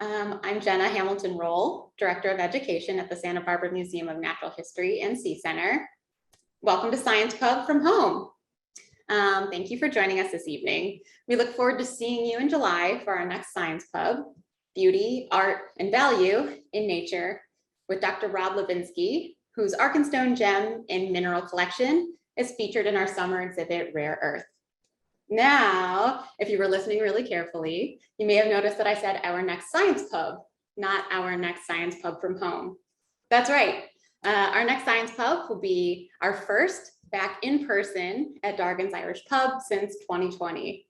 I'm Jenna Hamilton-Roll, Director of Education at the Santa Barbara Museum of Natural History and Sea Center. Welcome to Science Pub from home. Thank you for joining us this evening. We look forward to seeing you in July for our next Science Pub, Beauty, Art, and Value in Nature, with Dr. Rob Levinsky, whose Arkenstone gem and mineral collection is featured in our summer exhibit, Rare Earth. Now, if you were listening really carefully, you may have noticed that I said our next Science Pub, not our next Science Pub from home. That's right. Our next Science Pub will be our first back in person at Dargan's Irish Pub since 2020.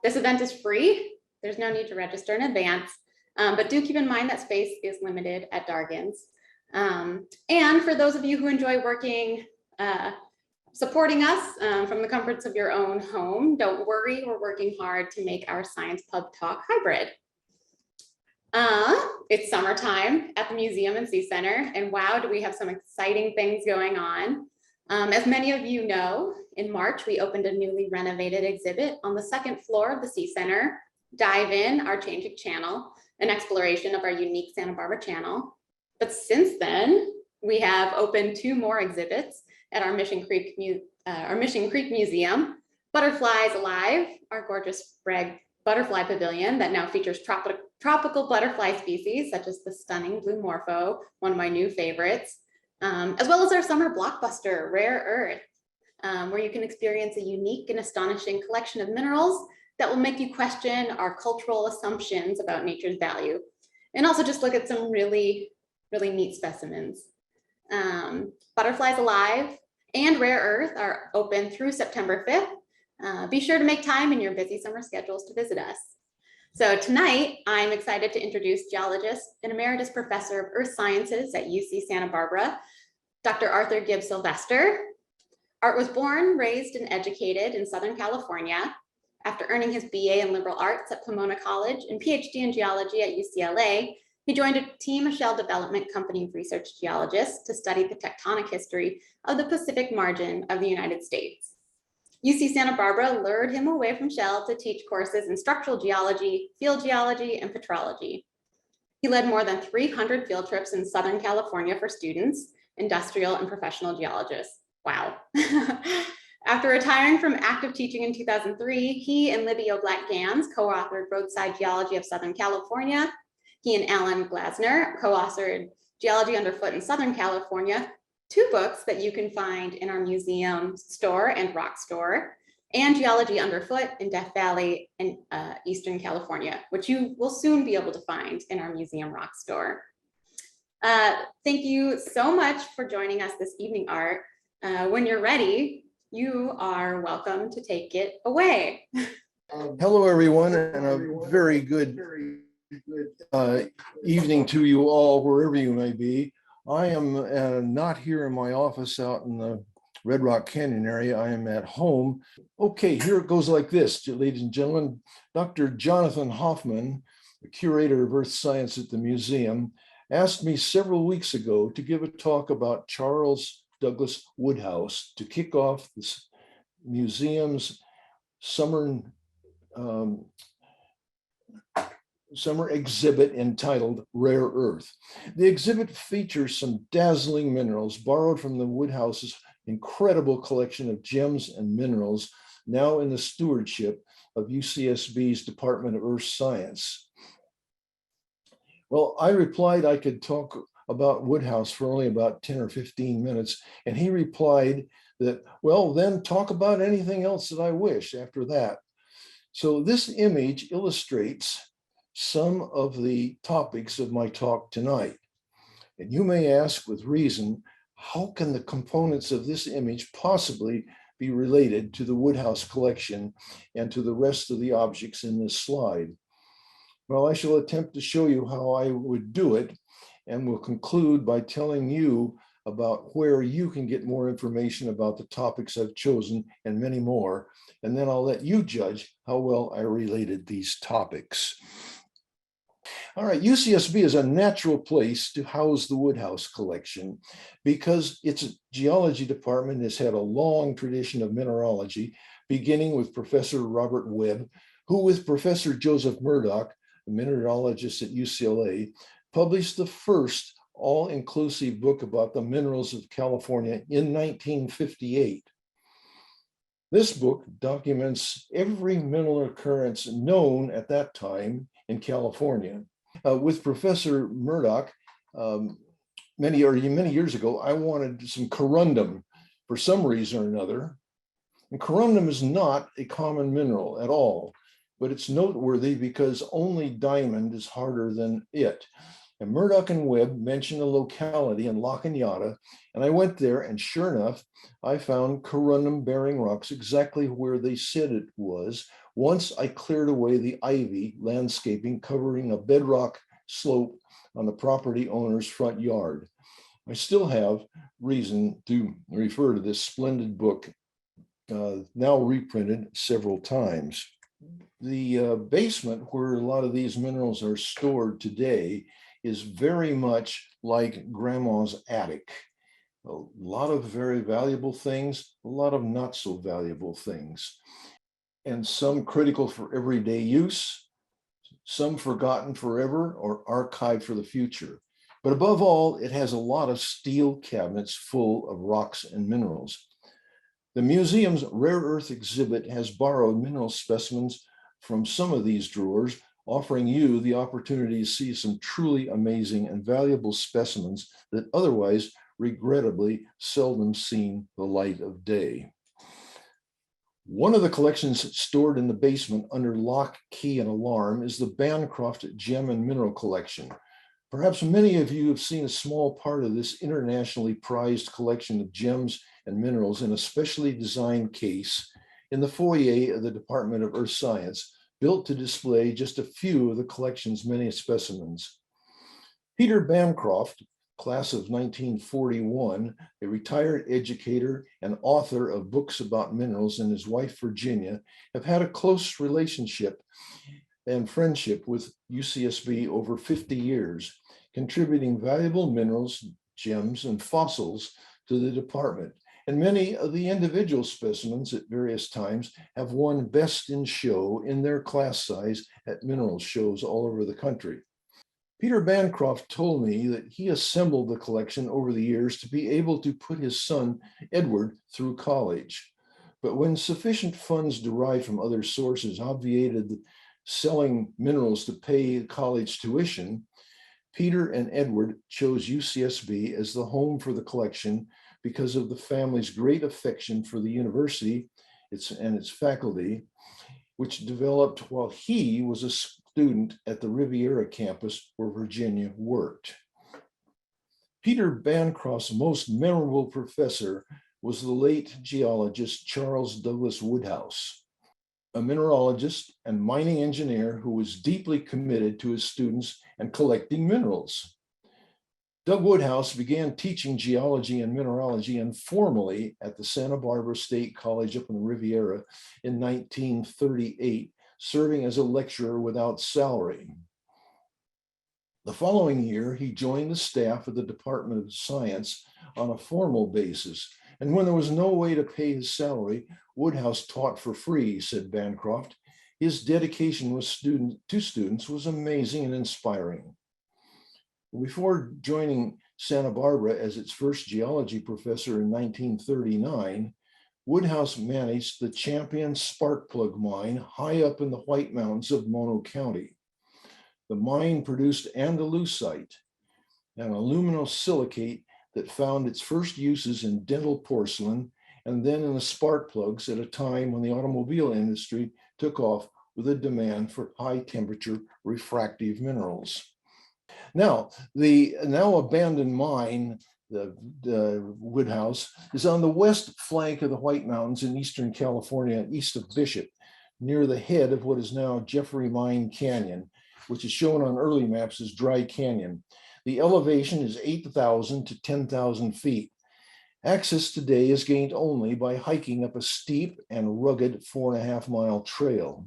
This event is free. There's no need to register in advance, but do keep in mind that space is limited at Dargan's. And for those of you who enjoy working, supporting us from the comforts of your own home, don't worry, we're working hard to make our Science Pub Talk hybrid. It's summertime at the Museum and Sea Center, and wow, do we have some exciting things going on. As many of you know, in March, we opened a newly renovated exhibit on the second floor of the Sea Center, Dive In, Our Changing Channel, an exploration of our unique Santa Barbara channel. But since then, we have opened 2 more exhibits at our Mission Creek Museum, Butterflies Alive, our gorgeous butterfly pavilion that now features tropical butterfly species such as the stunning blue morpho, one of my new favorites, as well as our summer blockbuster, Rare Earth, where you can experience a unique and astonishing collection of minerals that will make you question our cultural assumptions about nature's value, and also just look at some really neat specimens. Butterflies Alive and Rare Earth are open through September 5th. Be sure to make time in your busy summer schedules to visit us. So tonight, I'm excited to introduce geologist and Emeritus Professor of Earth Sciences at UC Santa Barbara, Dr. Arthur Gibbs Sylvester. Art was born, raised, and educated in Southern California. After earning his BA in liberal arts at Pomona College and Ph.D. in geology at UCLA, he joined a team of shell development company of research geologists to study the tectonic history of the Pacific margin of the United States. UC Santa Barbara lured him away from shell to teach courses in structural geology, field geology, and petrology. He led more than 300 field trips in Southern California for students, industrial and professional geologists. Wow. After retiring from active teaching in 2003, he and Libby O'Black-Gans co-authored Roadside Geology of Southern California. He and Alan Glasner co-authored Geology Underfoot in Southern California, 2 books that you can find in our museum store and rock store, and Geology Underfoot in Death Valley in Eastern California, which you will soon be able to find in our museum rock store. Thank you so much for joining us this evening, Art. When you're ready, you are welcome to take it away. Hello, everyone, and a very good evening to you all, wherever you may be. I am not here in my office out in the Red Rock Canyon area. I am at home. Okay, here it goes like this, ladies and gentlemen. Dr. Jonathan Hoffman, the curator of Earth Science at the museum, asked me several weeks ago to give a talk about Charles Douglas Woodhouse to kick off this museum's summer exhibit entitled Rare Earth. The exhibit features some dazzling minerals borrowed from the Woodhouse's incredible collection of gems and minerals, now in the stewardship of UCSB's Department of Earth Science. Well, I replied I could talk about Woodhouse for only about 10 or 15 minutes, and he replied that, well, then talk about anything else that I wish after that. So this image illustrates some of the topics of my talk tonight. And you may ask with reason, how can the components of this image possibly be related to the Woodhouse collection and to the rest of the objects in this slide? Well, I shall attempt to show you how I would do it, and will conclude by telling you about where you can get more information about the topics I've chosen and many more. And then I'll let you judge how well I related these topics. All right, UCSB is a natural place to house the Woodhouse collection because its geology department has had a long tradition of mineralogy, beginning with Professor Robert Webb, who with Professor Joseph Murdoch the mineralogist at UCLA, published the first all-inclusive book about the minerals of California in 1958. This book documents every mineral occurrence known at that time in California. With Professor Murdoch, many years ago, I wanted some corundum for some reason or another. And corundum is not a common mineral at all, but it's noteworthy because only diamond is harder than it. And Murdoch and Webb mentioned a locality in La Cañada, and I went there, and sure enough, I found corundum-bearing rocks exactly where they said it was. Once I cleared away the ivy landscaping covering a bedrock slope on the property owner's front yard. I still have reason to refer to this splendid book, now reprinted several times. The basement where a lot of these minerals are stored today is very much like grandma's attic. A lot of very valuable things, a lot of not so valuable things, and some critical for everyday use, some forgotten forever or archived for the future. But above all, it has a lot of steel cabinets full of rocks and minerals. The museum's rare earth exhibit has borrowed mineral specimens from some of these drawers, offering you the opportunity to see some truly amazing and valuable specimens that otherwise, regrettably, seldom seen the light of day. One of the collections stored in the basement under lock, key, and alarm is the Bancroft Gem and Mineral Collection. Perhaps many of you have seen a small part of this internationally prized collection of gems and minerals in a specially designed case in the foyer of the Department of Earth Science, built to display just a few of the collection's many specimens. Peter Bancroft, class of 1941, a retired educator and author of books about minerals, and his wife, Virginia, have had a close relationship and friendship with UCSB over 50 years, contributing valuable minerals, gems, and fossils to the department. And many of the individual specimens at various times have won Best in Show in their class size at mineral shows all over the country. Peter Bancroft told me that he assembled the collection over the years to be able to put his son, Edward, through college. But when sufficient funds derived from other sources obviated selling minerals to pay college tuition, Peter and Edward chose UCSB as the home for the collection because of the family's great affection for the university and its faculty, which developed while he was a student at the Riviera campus where Virginia worked. Peter Bancroft's most memorable professor was the late geologist Charles Douglas Woodhouse, a mineralogist and mining engineer who was deeply committed to his students and collecting minerals. Doug Woodhouse began teaching geology and mineralogy informally at the Santa Barbara State College up in the Riviera in 1938, serving as a lecturer without salary. The following year, he joined the staff of the Department of Science on a formal basis. And when there was no way to pay his salary, Woodhouse taught for free, said Bancroft. His dedication to students was amazing and inspiring. Before joining Santa Barbara as its first geology professor in 1939, Woodhouse managed the Champion Sparkplug mine high up in the White Mountains of Mono County. The mine produced andalusite, an aluminosilicate that found its first uses in dental porcelain and then in the spark plugs at a time when the automobile industry took off with a demand for high temperature refractive minerals. Now, the now abandoned mine, the Woodhouse, is on the west flank of the White Mountains in eastern California, east of Bishop, near the head of what is now Jeffrey Mine Canyon, which is shown on early maps as Dry Canyon. The elevation is 8,000 to 10,000 feet. Access today is gained only by hiking up a steep and rugged 4.5-mile trail.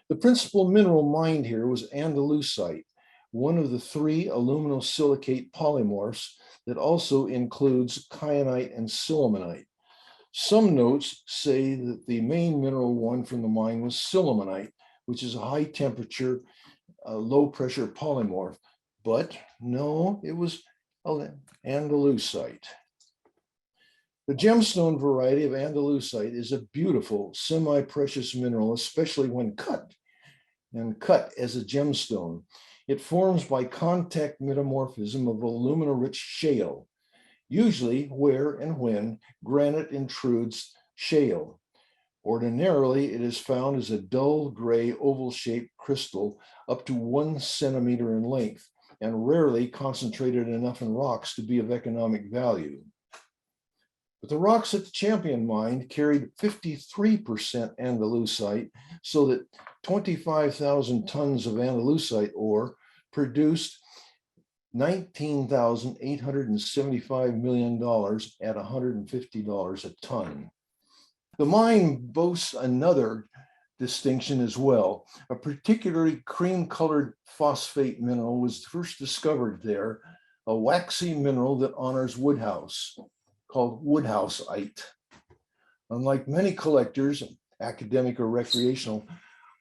The principal mineral mined here was andalusite, one of the 3 aluminosilicate polymorphs that also includes kyanite and sillimanite. Some notes say that the main mineral won from the mine was sillimanite, which is a high temperature, low pressure polymorph. But no, it was andalusite. The gemstone variety of andalusite is a beautiful semi-precious mineral, especially when cut as a gemstone. It forms by contact metamorphism of alumina-rich shale, usually where and when granite intrudes shale. Ordinarily, it is found as a dull gray oval-shaped crystal up to 1 centimeter in length, and rarely concentrated enough in rocks to be of economic value. But the rocks at the Champion Mine carried 53% andalusite, so that 25,000 tons of andalusite ore produced $19,875 million at $150 a ton. The mine boasts another distinction as well. A particularly cream-colored phosphate mineral was first discovered there, a waxy mineral that honors Woodhouse, called Woodhouseite. Unlike many collectors, academic or recreational,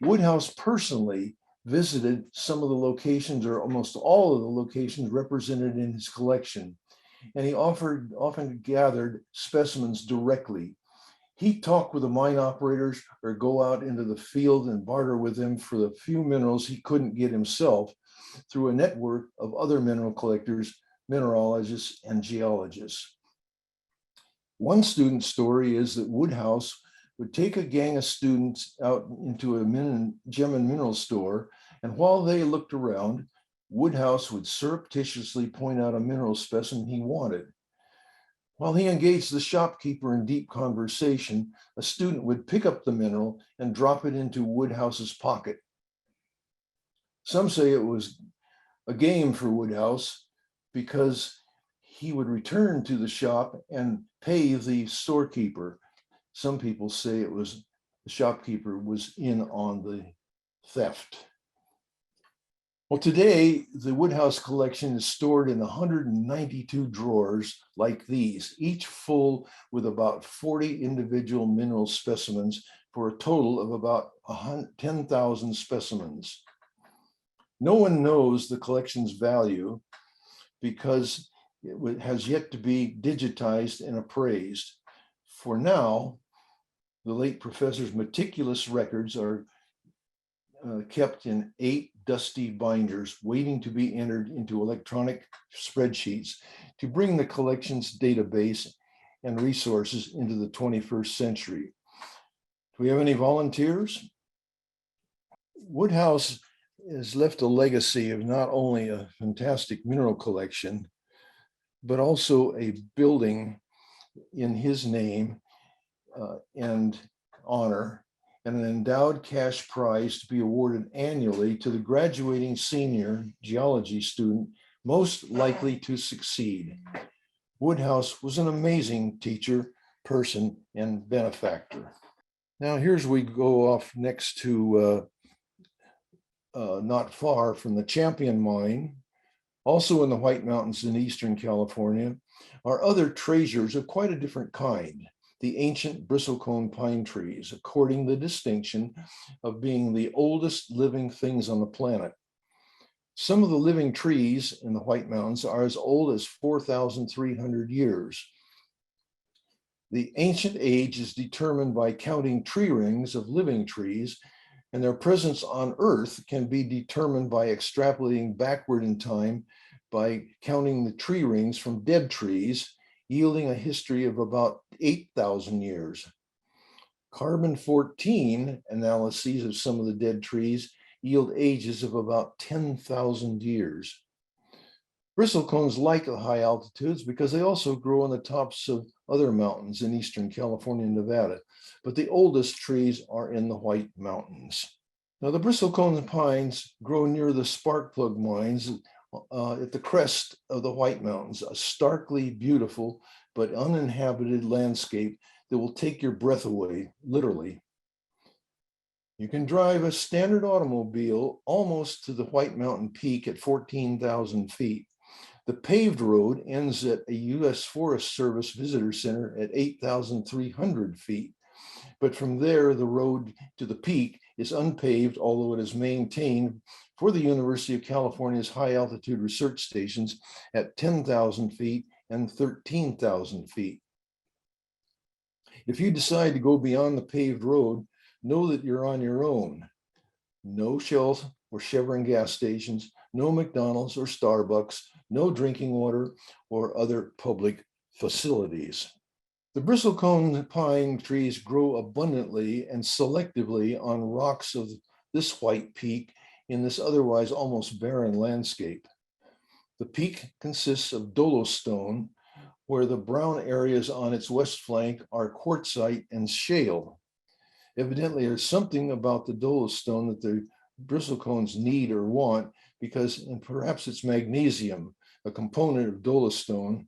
Woodhouse personally visited some of the locations, or almost all of the locations represented in his collection, and he often gathered specimens directly. He talked with the mine operators or go out into the field and barter with them for the few minerals he couldn't get himself through a network of other mineral collectors, mineralogists, and geologists. One student story is that Woodhouse would take a gang of students out into a gem and mineral store, and while they looked around, Woodhouse would surreptitiously point out a mineral specimen he wanted. While he engaged the shopkeeper in deep conversation, a student would pick up the mineral and drop it into Woodhouse's pocket. Some say it was a game for Woodhouse because he would return to the shop and pay the storekeeper. Some people say it was the shopkeeper was in on the theft. Well, today, the Woodhouse collection is stored in 192 drawers like these, each full with about 40 individual mineral specimens for a total of about 10,000 specimens. No one knows the collection's value because it has yet to be digitized and appraised. For now, the late professor's meticulous records are kept in 8 dusty binders waiting to be entered into electronic spreadsheets to bring the collection's database and resources into the 21st century. Do we have any volunteers? Woodhouse has left a legacy of not only a fantastic mineral collection, but also a building in his name and honor, and an endowed cash prize to be awarded annually to the graduating senior geology student most likely to succeed. Woodhouse was an amazing teacher, person, and benefactor. Now here's we go off next to not far from the Champion Mine, also in the White Mountains in Eastern California, are other treasures of quite a different kind. The ancient bristlecone pine trees, according the distinction of being the oldest living things on the planet. Some of the living trees in the White Mountains are as old as 4,300 years. The ancient age is determined by counting tree rings of living trees, and their presence on Earth can be determined by extrapolating backward in time by counting the tree rings from dead trees, yielding a history of about 8,000 years. Carbon-14 analyses of some of the dead trees yield ages of about 10,000 years. Bristlecones like the high altitudes because they also grow on the tops of other mountains in Eastern California and Nevada, but the oldest trees are in the White Mountains. Now, the Bristlecone Pines grow near the Sparkplug mines at the crest of the White Mountains, a starkly beautiful but uninhabited landscape that will take your breath away, literally. You can drive a standard automobile almost to the White Mountain peak at 14,000 feet. The paved road ends at a U.S. Forest Service visitor center at 8,300 feet. But from there, the road to the peak is unpaved, although it is maintained for the University of California's high altitude research stations at 10,000 feet and 13,000 feet. If you decide to go beyond the paved road, know that you're on your own. No Shell or Chevron gas stations, no McDonald's or Starbucks, no drinking water or other public facilities. The bristlecone pine trees grow abundantly and selectively on rocks of this white peak in this otherwise almost barren landscape. The peak consists of dolostone, where the brown areas on its west flank are quartzite and shale. Evidently, there's something about the dolostone that the bristlecones need or want, because, and perhaps it's magnesium, a component of dolostone,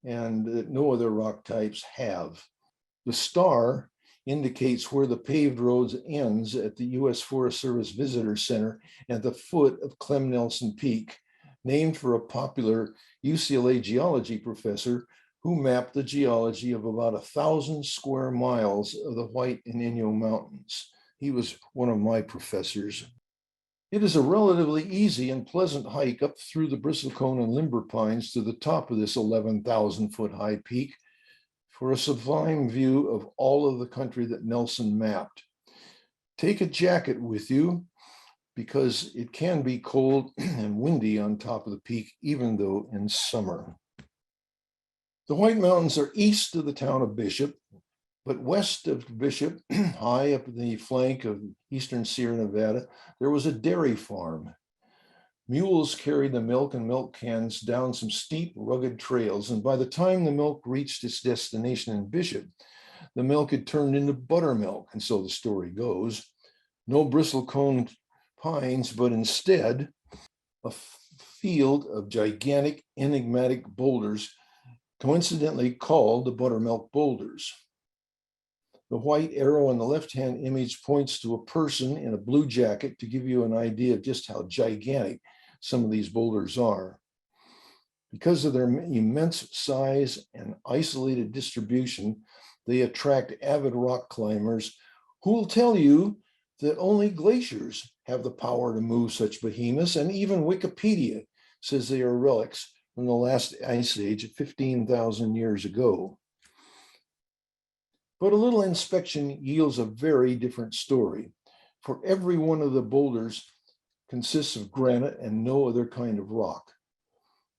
and that no other rock types have. The star indicates where the paved roads ends at the U.S. Forest Service Visitor Center at the foot of Clem Nelson Peak, named for a popular UCLA geology professor who mapped the geology of about 1,000 square miles of the White and Inyo Mountains. He was one of my professors. It is a relatively easy and pleasant hike up through the bristlecone and limber pines to the top of this 11,000-foot high peak for a sublime view of all of the country that Nelson mapped. Take a jacket with you, because it can be cold and windy on top of the peak, even though in summer. The White Mountains are east of the town of Bishop, but west of Bishop, high up the flank of eastern Sierra Nevada, there was a dairy farm. Mules carried the milk and milk cans down some steep, rugged trails, and by the time the milk reached its destination in Bishop, the milk had turned into buttermilk, and so the story goes. No bristlecone pines, but instead a field of gigantic, enigmatic boulders, coincidentally called the Buttermilk boulders. The white arrow on the left-hand image points to a person in a blue jacket to give you an idea of just how gigantic some of these boulders are. Because of their immense size and isolated distribution, they attract avid rock climbers who will tell you that only glaciers have the power to move such behemoths, and even Wikipedia says they are relics from the last ice age 15,000 years ago. But a little inspection yields a very different story. For every one of the boulders consists of granite and no other kind of rock.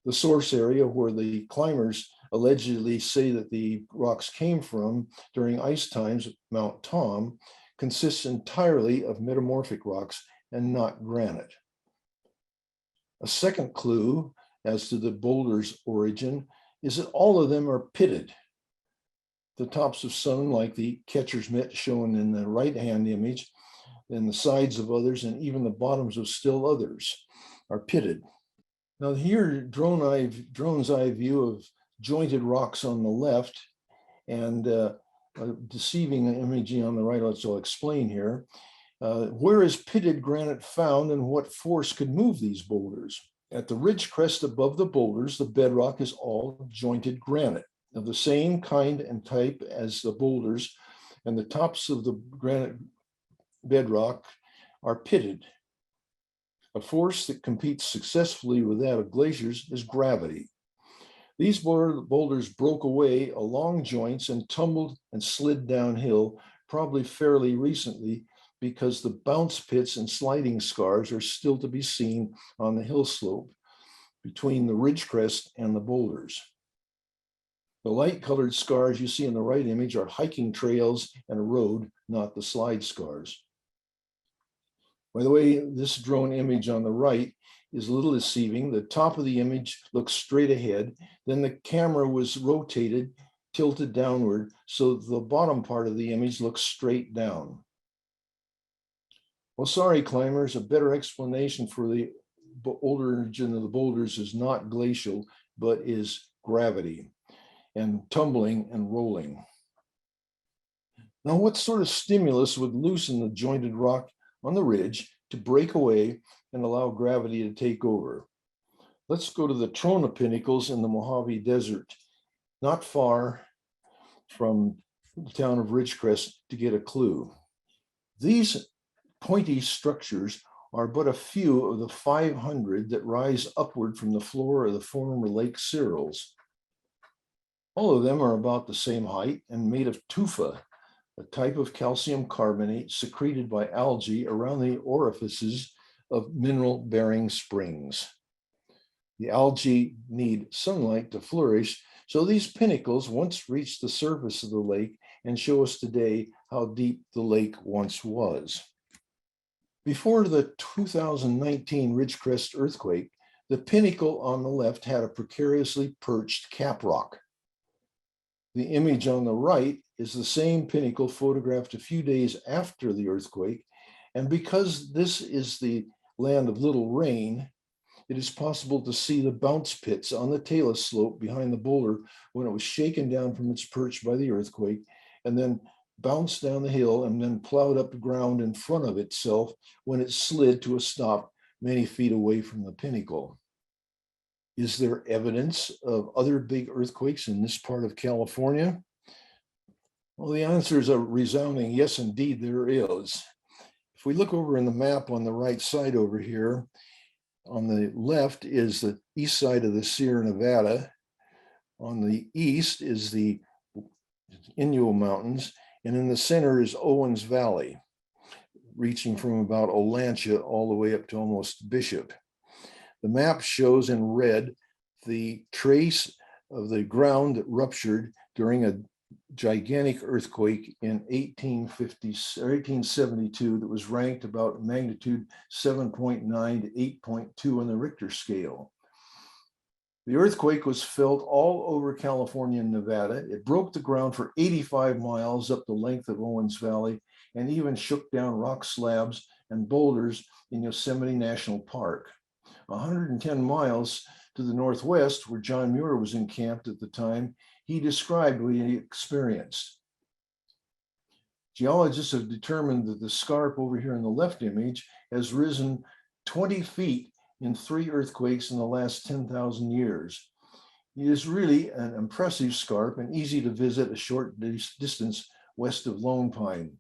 The source area where the climbers allegedly say that the rocks came from during ice times, Mount Tom, consists entirely of metamorphic rocks and not granite. A second clue as to the boulder's origin is that all of them are pitted. The tops of some, like the catcher's mitt shown in the right-hand image, and the sides of others, and even the bottoms of still others, are pitted. Now here, drone's eye view of jointed rocks on the left, and a deceiving imaging on the right, which I'll explain here. Where is pitted granite found, and what force could move these boulders? At the ridge crest above the boulders, the bedrock is all jointed granite of the same kind and type as the boulders, and the tops of the granite bedrock are pitted. A force that competes successfully with that of glaciers is gravity. These boulders broke away along joints and tumbled and slid downhill, probably fairly recently, because the bounce pits and sliding scars are still to be seen on the hill slope between the ridge crest and the boulders. The light-colored scars you see in the right image are hiking trails and a road, not the slide scars. By the way, this drone image on the right is a little deceiving. The top of the image looks straight ahead. Then the camera was rotated, tilted downward, so the bottom part of the image looks straight down. Well, sorry, climbers, a better explanation for the origin of the boulders is not glacial, but is gravity and tumbling and rolling. Now, what sort of stimulus would loosen the jointed rock on the ridge to break away and allow gravity to take over? Let's go to the Trona Pinnacles in the Mojave Desert, not far from the town of Ridgecrest, to get a clue. These pointy structures are but a few of the 500 that rise upward from the floor of the former lake cirrus. All of them are about the same height and made of tufa, a type of calcium carbonate secreted by algae around the orifices of mineral-bearing springs. The algae need sunlight to flourish, so these pinnacles once reached the surface of the lake and show us today how deep the lake once was. Before the 2019 Ridgecrest earthquake, the pinnacle on the left had a precariously perched cap rock. The image on the right is the same pinnacle photographed a few days after the earthquake, and because this is the land of little rain, it is possible to see the bounce pits on the talus slope behind the boulder when it was shaken down from its perch by the earthquake and then bounced down the hill and then plowed up the ground in front of itself when it slid to a stop many feet away from the pinnacle. Is there evidence of other big earthquakes in this part of California? Well, the answer is a resounding yes, indeed, there is. If we look over in the map on the right side over here, on the left is the east side of the Sierra Nevada. On the east is the Inyo Mountains, and in the center is Owens Valley, reaching from about Olancha all the way up to almost Bishop. The map shows in red the trace of the ground that ruptured during a gigantic earthquake in 1872 that was ranked about magnitude 7.9 to 8.2 on the Richter scale. The earthquake was felt all over California and Nevada. It broke the ground for 85 miles up the length of Owens Valley and even shook down rock slabs and boulders in Yosemite National Park. 110 miles to the northwest, where John Muir was encamped at the time, he described what he experienced. Geologists have determined that the scarp over here in the left image has risen 20 feet in 3 earthquakes in the last 10,000 years. It is really an impressive scarp and easy to visit a short distance west of Lone Pine.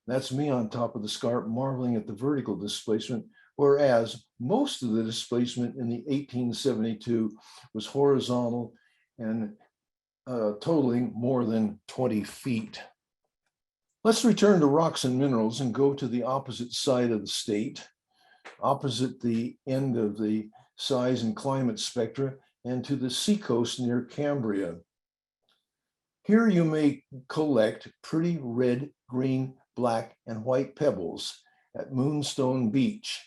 That's me on top of the scarp marveling at the vertical displacement, whereas most of the displacement in the 1872 was horizontal and totaling more than 20 feet. Let's return to rocks and minerals and go to the opposite side of the state, opposite the end of the size and climate spectra, and to the seacoast near Cambria. Here you may collect pretty red, green, black, and white pebbles at Moonstone Beach.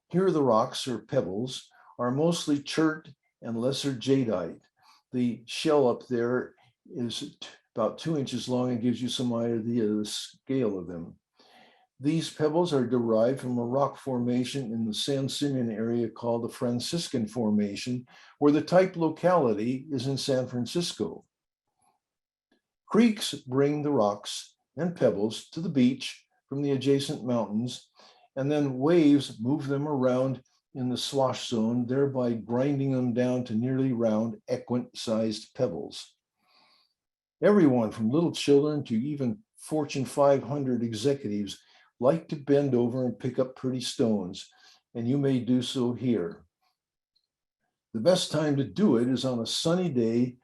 Here the rocks, or pebbles, are mostly chert and lesser jadeite. The shell up there is about 2 inches long and gives you some idea of the scale of them. These pebbles are derived from a rock formation in the San Simeon area called the Franciscan Formation, where the type locality is in San Francisco. Creeks bring the rocks and pebbles to the beach from the adjacent mountains, and then waves move them around in the swash zone, thereby grinding them down to nearly round, equant-sized pebbles. Everyone from little children to even Fortune 500 executives like to bend over and pick up pretty stones, and you may do so here. The best time to do it is on a sunny day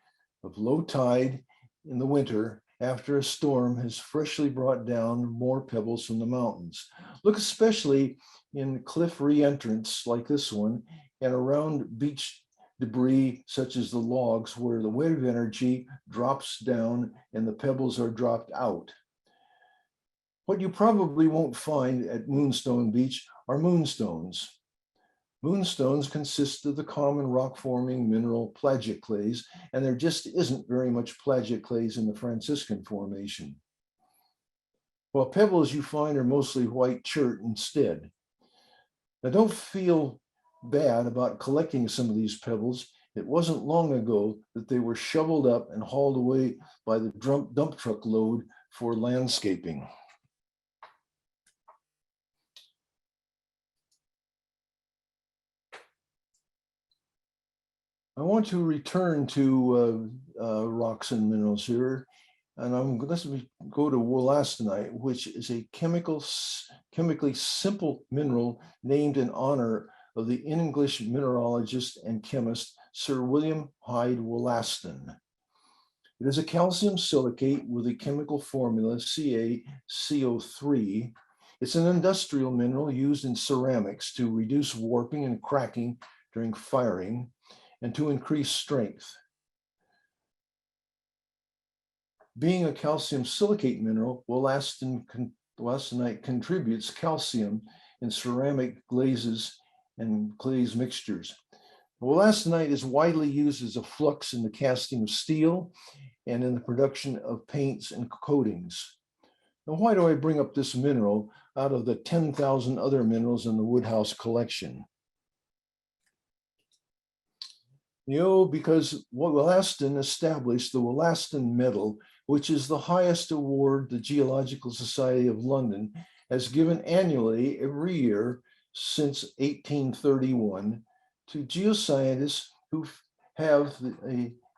of low tide in the winter after a storm has freshly brought down more pebbles from the mountains. Look especially in cliff re-entrants like this one and around beach debris such as the logs where the wave energy drops down and the pebbles are dropped out. What you probably won't find at Moonstone Beach are moonstones. Moonstones consist of the common rock-forming mineral plagioclase, and there just isn't very much plagioclase in the Franciscan Formation. While pebbles you find are mostly white chert instead. Now don't feel bad about collecting some of these pebbles. It wasn't long ago that they were shoveled up and hauled away by the dump truck load for landscaping. I want to return to rocks and minerals here And let's go to wollastonite, which is a chemically simple mineral named in honor of the English mineralogist and chemist Sir William Hyde Wollaston. It is a calcium silicate with a chemical formula CaCO3. It's an industrial mineral used in ceramics to reduce warping and cracking during firing and to increase strength. Being a calcium silicate mineral, wollastonite contributes calcium in ceramic glazes and glaze mixtures. Wollastonite is widely used as a flux in the casting of steel and in the production of paints and coatings. Now, why do I bring up this mineral out of the 10,000 other minerals in the Woodhouse collection? Because Wollaston established the Wollaston Medal, which is the highest award the Geological Society of London has given annually every year since 1831 to geoscientists who have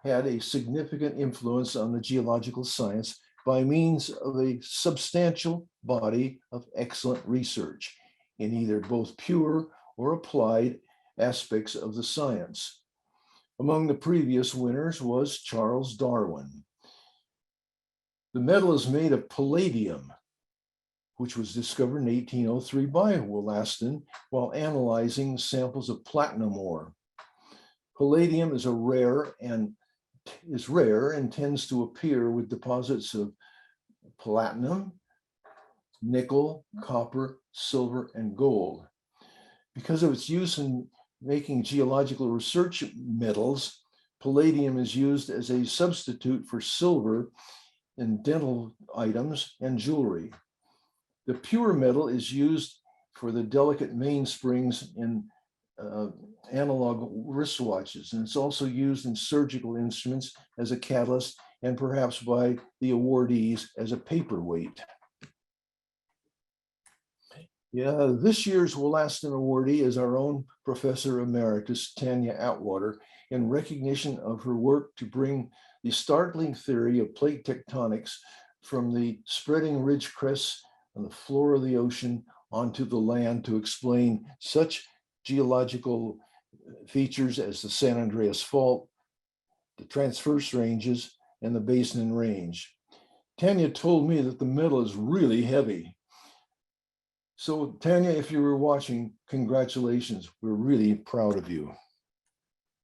had a significant influence on the geological science by means of a substantial body of excellent research in either both pure or applied aspects of the science. Among the previous winners was Charles Darwin. The medal is made of palladium, which was discovered in 1803 by Wollaston while analyzing samples of platinum ore. Palladium is rare and tends to appear with deposits of platinum, nickel, copper, silver, and gold. Because of its use in making geological research metals, palladium is used as a substitute for silver in dental items and jewelry. The pure metal is used for the delicate mainsprings in analog wristwatches, and it's also used in surgical instruments as a catalyst and perhaps by the awardees as a paperweight. Yeah, this year's Wollaston awardee is our own Professor Emeritus Tanya Atwater in recognition of her work to bring the startling theory of plate tectonics from the spreading ridge crests on the floor of the ocean onto the land to explain such geological features as the San Andreas Fault, the transverse ranges, and the Basin Range. Tanya told me that the metal is really heavy. So Tanya, if you were watching, congratulations. We're really proud of you.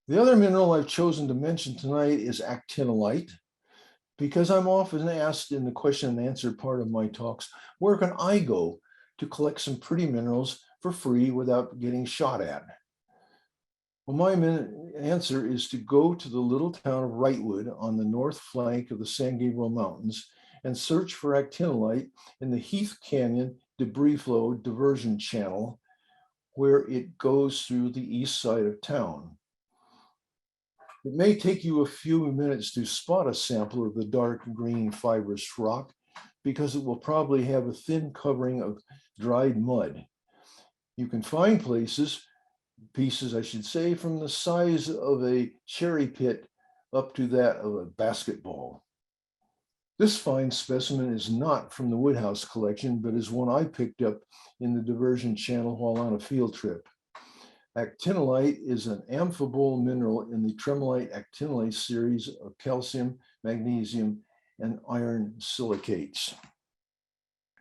The other mineral I've chosen to mention tonight is actinolite, because I'm often asked in the question and answer part of my talks, where can I go to collect some pretty minerals for free without getting shot at? Well, my answer is to go to the little town of Wrightwood on the north flank of the San Gabriel Mountains and search for actinolite in the Heath Canyon debris flow diversion channel, where it goes through the east side of town. It may take you a few minutes to spot a sample of the dark green fibrous rock because it will probably have a thin covering of dried mud. You can find pieces, I should say, from the size of a cherry pit up to that of a basketball. This fine specimen is not from the Woodhouse collection, but is one I picked up in the diversion channel while on a field trip. Actinolite is an amphibole mineral in the tremolite-actinolite series of calcium, magnesium, and iron silicates.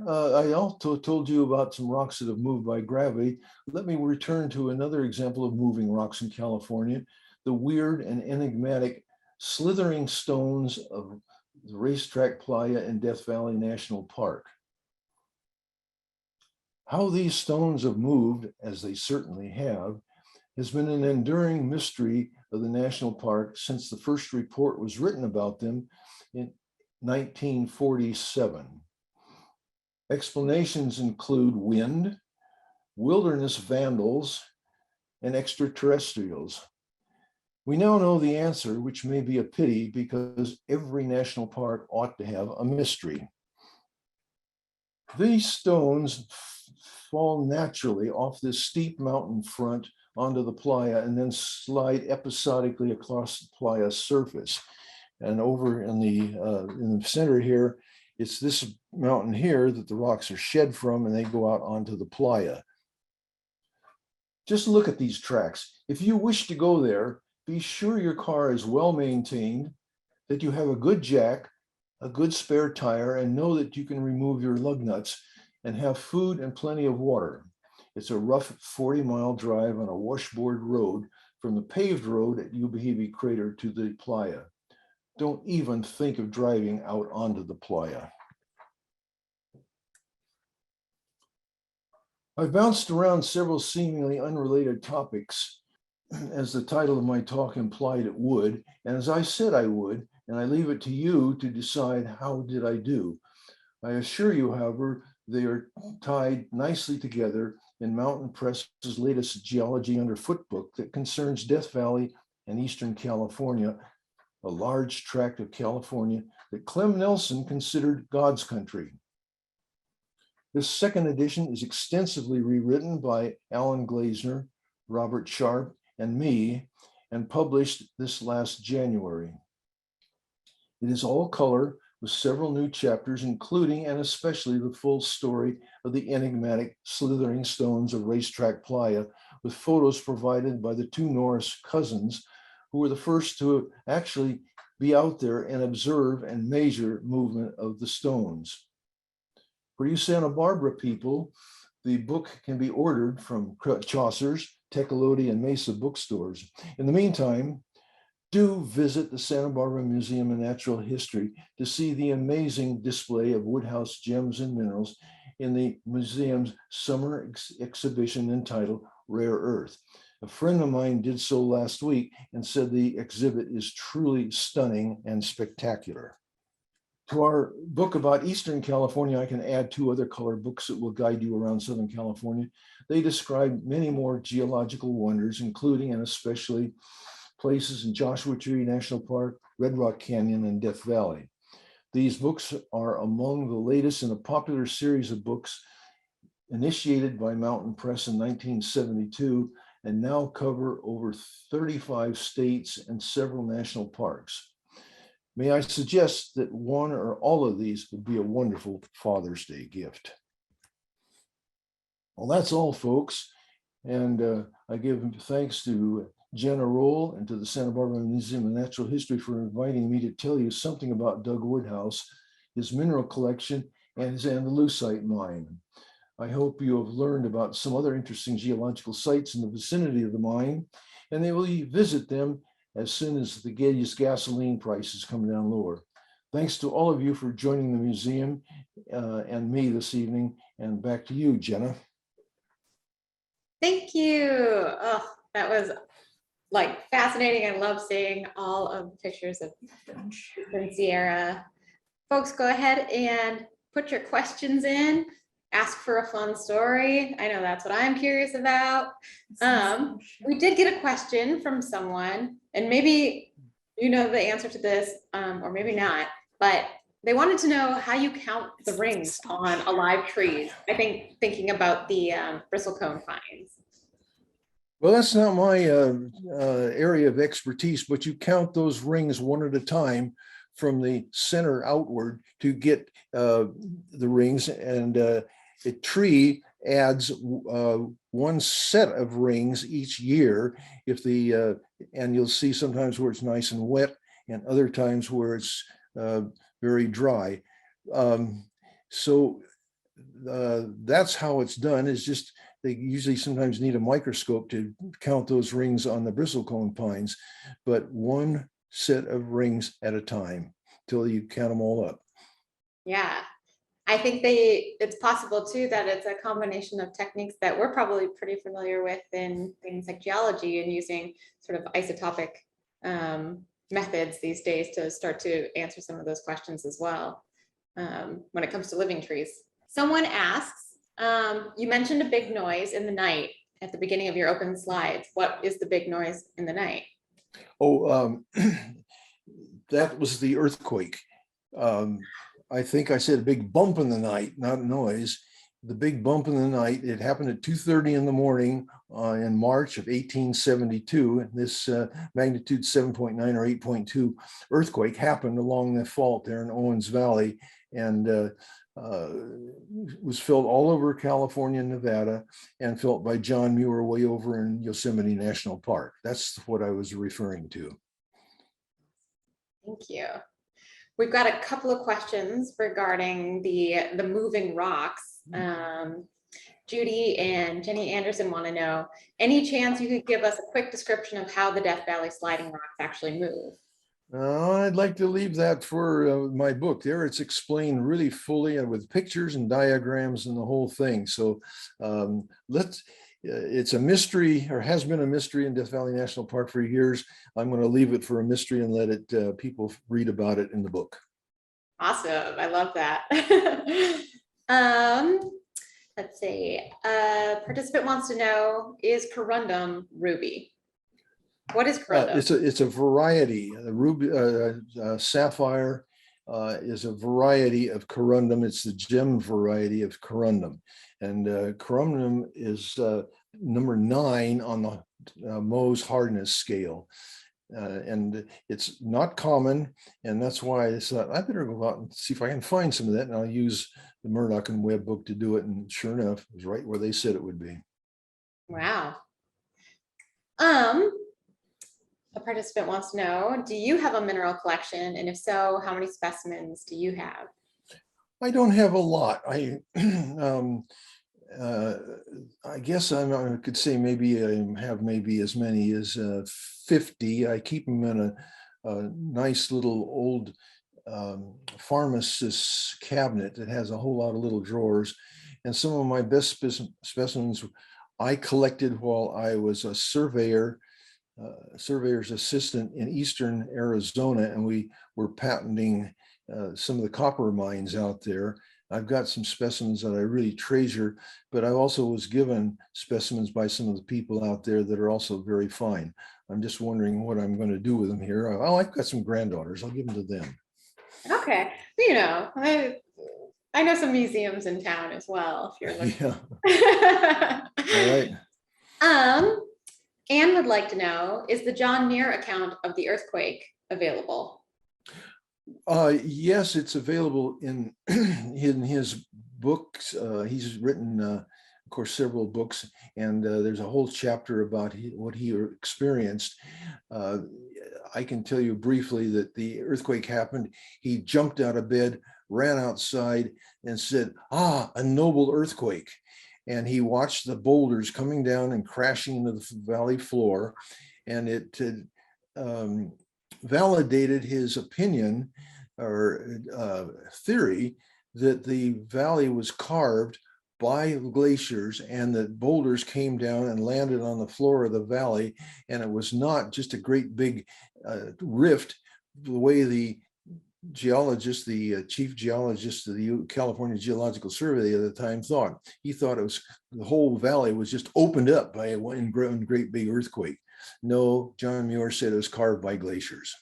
I also told you about some rocks that have moved by gravity. Let me return to another example of moving rocks in California, the weird and enigmatic slithering stones of the Racetrack Playa in Death Valley National Park. How these stones have moved, as they certainly have, has been an enduring mystery of the national park since the first report was written about them in 1947. Explanations include wind, wilderness vandals, and extraterrestrials. We now know the answer, which may be a pity because every national park ought to have a mystery. These stones fall naturally off this steep mountain front onto the playa and then slide episodically across the playa's surface. And over in the center here, it's this mountain here that the rocks are shed from, and they go out onto the playa. Just look at these tracks. If you wish to go there, be sure your car is well maintained, that you have a good jack, a good spare tire, and know that you can remove your lug nuts, and have food and plenty of water. It's a rough 40-mile drive on a washboard road from the paved road at Ubahibi Crater to the playa. Don't even think of driving out onto the playa. I've bounced around several seemingly unrelated topics, as the title of my talk implied it would, and as I said I would, and I leave it to you to decide how did I do. I assure you, however, they are tied nicely together in Mountain Press's latest Geology Underfoot book that concerns Death Valley and Eastern California, a large tract of California that Clem Nelson considered God's country. This second edition is extensively rewritten by Alan Glazner, Robert Sharp, and me, and published this last January. It is all color with several new chapters, including and especially the full story of the enigmatic slithering stones of Racetrack Playa, with photos provided by the two Norris cousins, who were the first to actually be out there and observe and measure movement of the stones. For you Santa Barbara people, the book can be ordered from Chaucer's, Tecolote, and Mesa bookstores. In the meantime, do visit the Santa Barbara Museum of Natural History to see the amazing display of Woodhouse gems and minerals in the museum's summer exhibition entitled Rare Earth. A friend of mine did so last week and said the exhibit is truly stunning and spectacular. To our book about Eastern California, I can add two other colored books that will guide you around Southern California. They describe many more geological wonders, including and especially places in Joshua Tree National Park, Red Rock Canyon, and Death Valley. These books are among the latest in a popular series of books initiated by Mountain Press in 1972 and now cover over 35 states and several national parks. May I suggest that one or all of these would be a wonderful Father's Day gift. Well, that's all, folks. And I give thanks to Jenna Roll and to the Santa Barbara Museum of Natural History for inviting me to tell you something about Doug Woodhouse, his mineral collection, and his Andalusite mine. I hope you have learned about some other interesting geological sites in the vicinity of the mine, and they will visit them as soon as the gasoline prices come down lower. Thanks to all of you for joining the museum and me this evening, and back to you, Jenna. Thank you. Oh, that was like fascinating. I love seeing all of the pictures of Sierra. Folks, go ahead and put your questions in. Ask for a fun story. I know that's what I'm curious about. We did get a question from someone, and maybe you know the answer to this, or maybe not, but they wanted to know how you count the rings on alive trees. I think thinking about the bristlecone pines. Well, that's not my area of expertise, but you count those rings one at a time from the center outward to get the rings, and a tree adds one set of rings each year. If the and you'll see sometimes where it's nice and wet, and other times where it's very dry. So that's how it's done. Is just they usually sometimes need a microscope to count those rings on the bristlecone pines, but one set of rings at a time till you count them all up. Yeah. I think it's possible too that it's a combination of techniques that we're probably pretty familiar with in things like geology, and using sort of isotopic methods these days to start to answer some of those questions as well when it comes to living trees. Someone asks, you mentioned a big noise in the night at the beginning of your open slides. What is the big noise in the night? Oh, that was the earthquake. I think I said a big bump in the night, not a noise. the big bump in the night. It happened at 2:30 in the morning in March of 1872. And this magnitude 7.9 or 8.2 earthquake happened along the fault there in Owens Valley, and was felt all over California and Nevada, and felt by John Muir way over in Yosemite National Park. That's what I was referring to. Thank you. We've got a couple of questions regarding the moving rocks. Judy and Jenny Anderson want to know, any chance you could give us a quick description of how the Death Valley sliding rocks actually move? I'd like to leave that for my book. There it's explained really fully and with pictures and diagrams and the whole thing. So it's a mystery, or has been a mystery, in Death Valley National Park for years. I'm going to leave it for a mystery and let it people read about it in the book. Awesome. I love that. Let's see. Participant wants to know, is corundum ruby? What is corundum? It's a variety. The ruby sapphire is a variety of corundum. It's the gem variety of corundum, and corundum is number 9 on the Mohs hardness scale. And it's not common, and that's why I thought I better go out and see if I can find some of that, and I'll use the Murdoch and Webb book to do it. And sure enough, it was right where they said it would be. Wow. A participant wants to know, do you have a mineral collection? And if so, how many specimens do you have? I don't have a lot. I guess I could say maybe I have maybe as many as 50. I keep them in a nice little old pharmacist's cabinet that has a whole lot of little drawers. And some of my best specimens I collected while I was a surveyor's assistant in eastern Arizona, and we were patenting some of the copper mines out there. I've got some specimens that I really treasure, but I also was given specimens by some of the people out there that are also very fine. I'm just wondering what I'm going to do with them here. Oh, I've got some granddaughters. I'll give them to them. Okay. You know, I know some museums in town as well, if you're looking. Yeah. All right. Anne would like to know, is the John Muir account of the earthquake available? Yes, it's available in his books. He's written, of course, several books, and there's a whole chapter about what he experienced. I can tell you briefly that the earthquake happened. He jumped out of bed, ran outside, and said, "Ah, a noble earthquake." And he watched the boulders coming down and crashing into the valley floor, and it validated his opinion or theory that the valley was carved by glaciers, and that boulders came down and landed on the floor of the valley, and it was not just a great big rift the way the geologist, the chief geologist of the California Geological Survey at the time thought. He thought it was the whole valley was just opened up by one great big earthquake. No, John Muir said it was carved by glaciers.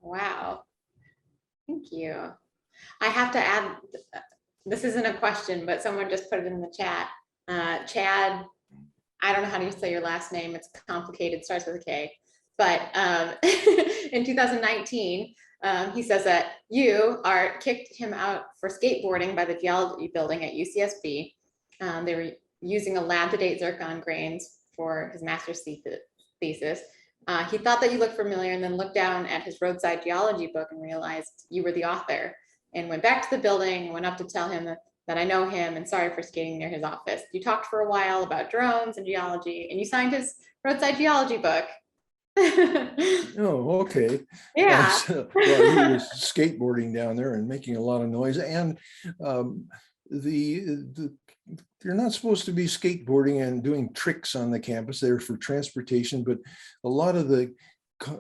Wow. Thank you. I have to add, this isn't a question, but someone just put it in the chat. Chad, I don't know how to say your last name. It's complicated, starts with a K. But in 2019, he says that you kicked him out for skateboarding by the geology building at UCSB. They were using a lab-to-date zircon grains for his master's thesis. He thought that you looked familiar, and then looked down at his Roadside geology book and realized you were the author, and went back to the building, went up to tell him that I know him and sorry for skating near his office. You talked for a while about drones and geology, and you signed his Roadside geology book. Oh, okay. Yeah. Well, he was skateboarding down there and making a lot of noise, and you're not supposed to be skateboarding and doing tricks on the campus. They're for transportation, but a lot of the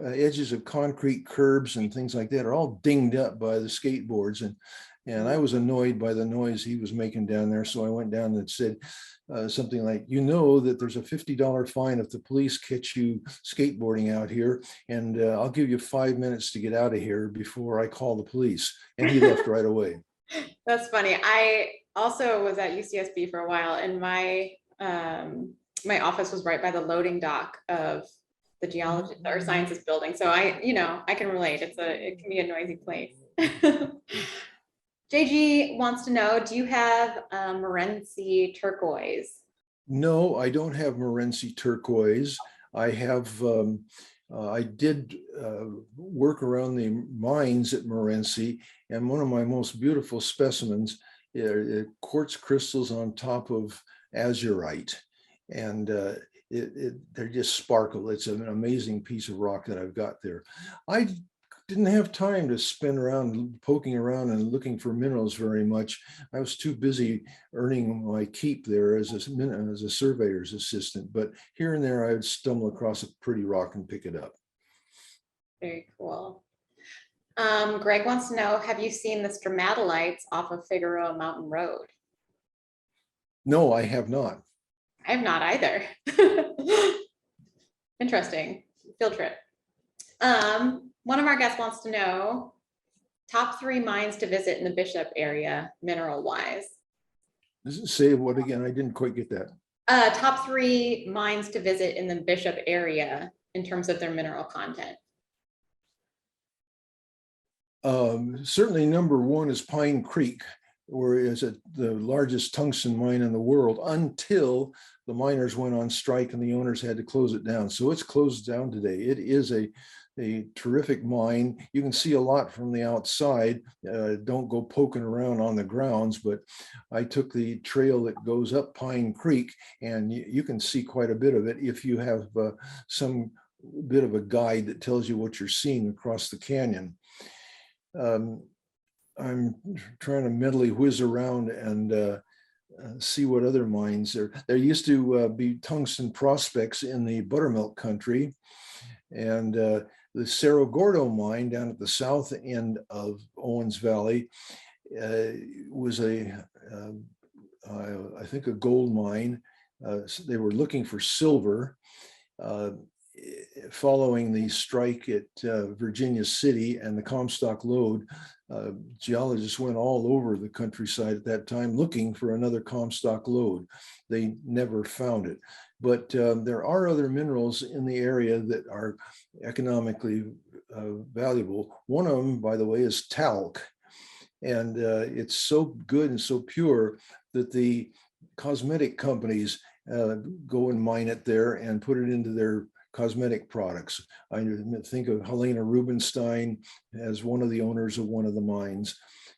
edges of concrete curbs and things like that are all dinged up by the skateboards, and I was annoyed by the noise he was making down there. So I went down and said something like, you know that there's a $50 fine if the police catch you skateboarding out here, and I'll give you 5 minutes to get out of here before I call the police. And he left right away. That's funny. I also was at UCSB for a while, and my office was right by the loading dock of the geology or sciences building. So I can relate. It can be a noisy place. JG wants to know, do you have Morenci turquoise? No, I don't have Morenci turquoise. I have, I did work around the mines at Morenci, and one of my most beautiful specimens are quartz crystals on top of azurite. And they're just sparkle. It's an amazing piece of rock that I've got there. I didn't have time to spin around poking around and looking for minerals very much. I was too busy earning my keep there as a surveyor's assistant, but here and there I would stumble across a pretty rock and pick it up. Very cool. Greg wants to know, have you seen the stromatolites off of Figueroa Mountain Road? No, I have not. I have not either. Interesting field trip. One of our guests wants to know top 3 mines to visit in the Bishop area, mineral wise. Say what again? I didn't quite get that. Top 3 mines to visit in the Bishop area in terms of their mineral content. Certainly number 1 is Pine Creek, where it's the largest tungsten mine in the world until the miners went on strike and the owners had to close it down. So it's closed down today. It is a terrific mine. You can see a lot from the outside. Don't go poking around on the grounds, but I took the trail that goes up Pine Creek, and you can see quite a bit of it if you have some bit of a guide that tells you what you're seeing across the canyon. I'm trying to mentally whiz around and see what other mines there. There used to be tungsten prospects in the Buttermilk country, and the Cerro Gordo mine down at the south end of Owens Valley was I think a gold mine. They were looking for silver. Following the strike at Virginia City and the Comstock lode, geologists went all over the countryside at that time looking for another Comstock lode. They never found it. But there are other minerals in the area that are economically valuable. One of them, by the way, is talc. And it's so good and so pure that the cosmetic companies go and mine it there and put it into their cosmetic products. I think of Helena Rubinstein as one of the owners of one of the mines.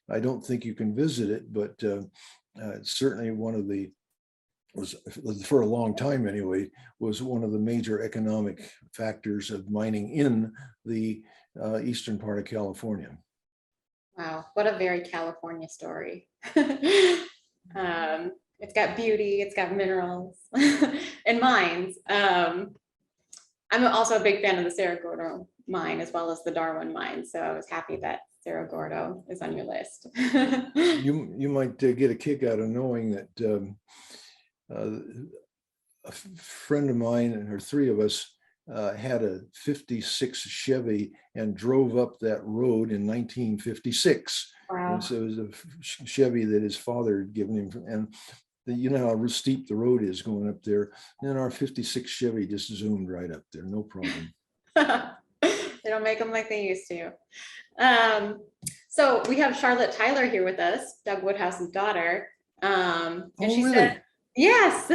I don't think you can visit it, but it's certainly one of the, was for a long time anyway, was one of the major economic factors of mining in the eastern part of California. Wow, what a very California story. It's got beauty, it's got minerals and mines. I'm also a big fan of the Cerro Gordo mine as well as the Darwin mine. So I was happy that Cerro Gordo is on your list. You might get a kick out of knowing that a friend of mine and her 3 of us had a 56 Chevy and drove up that road in 1956. Wow. And so it was a Chevy that his father had given him, and you know how steep the road is going up there. And our 56 Chevy just zoomed right up there, no problem. They don't make them like they used to. So we have Charlotte Tyler here with us, Doug Woodhouse's daughter. And she really? said, yes,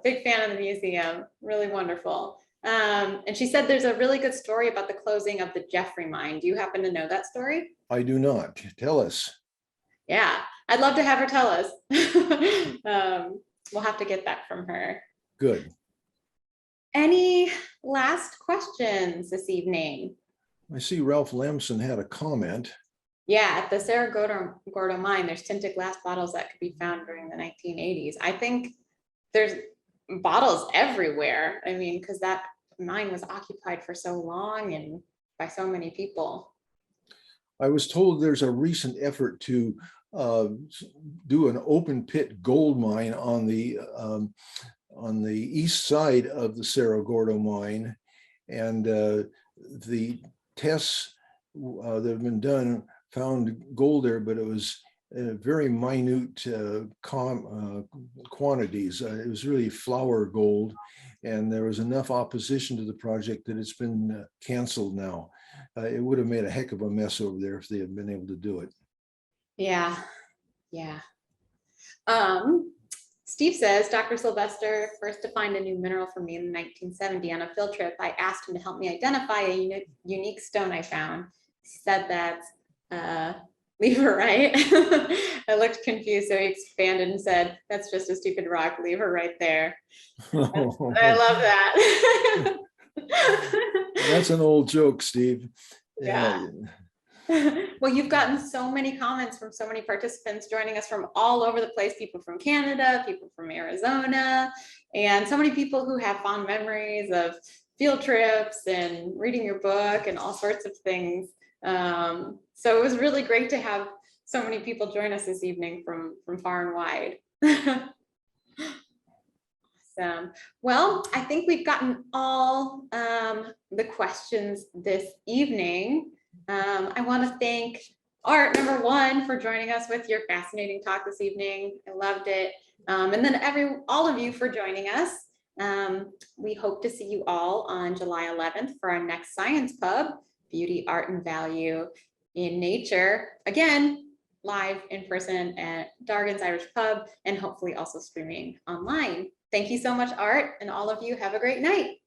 big fan of the museum, really wonderful. And she said there's a really good story about the closing of the Jeffrey mine. Do you happen to know that story? I do not. Tell us. Yeah, I'd love to have her tell us. We'll have to get that from her. Good. Any last questions this evening? I see Ralph Lamson had a comment. Yeah, at the Cerro Gordo mine, there's tinted glass bottles that could be found during the 1980s. I think there's bottles everywhere. I mean, because that mine was occupied for so long and by so many people. I was told there's a recent effort to do an open pit gold mine on the east side of the Cerro Gordo mine, and the tests that have been done found gold there, but it was very minute quantities. It was really flour gold, and there was enough opposition to the project that it's been canceled now. It would have made a heck of a mess over there if they had been able to do it. Yeah, yeah. Steve says, Dr. Sylvester first defined a new mineral for me in 1970 on a field trip. I asked him to help me identify a unique stone I found. He said that leverite. I looked confused, so he expanded and said, that's just a stupid rock, leave her right there. I love that. That's an old joke, Steve. Yeah. Well, you've gotten so many comments from so many participants joining us from all over the place, people from Canada, people from Arizona, and so many people who have fond memories of field trips and reading your book and all sorts of things. So it was really great to have so many people join us this evening from far and wide. Awesome. Well, I think we've gotten all the questions this evening. I want to thank Art, number one, for joining us with your fascinating talk this evening. I loved it. And then all of you for joining us. We hope to see you all on July 11th for our next Science Pub, Beauty, Art, and Value in Nature. Again, live in person at Dargan's Irish Pub, and hopefully also streaming online. Thank you so much, Art, and all of you have a great night.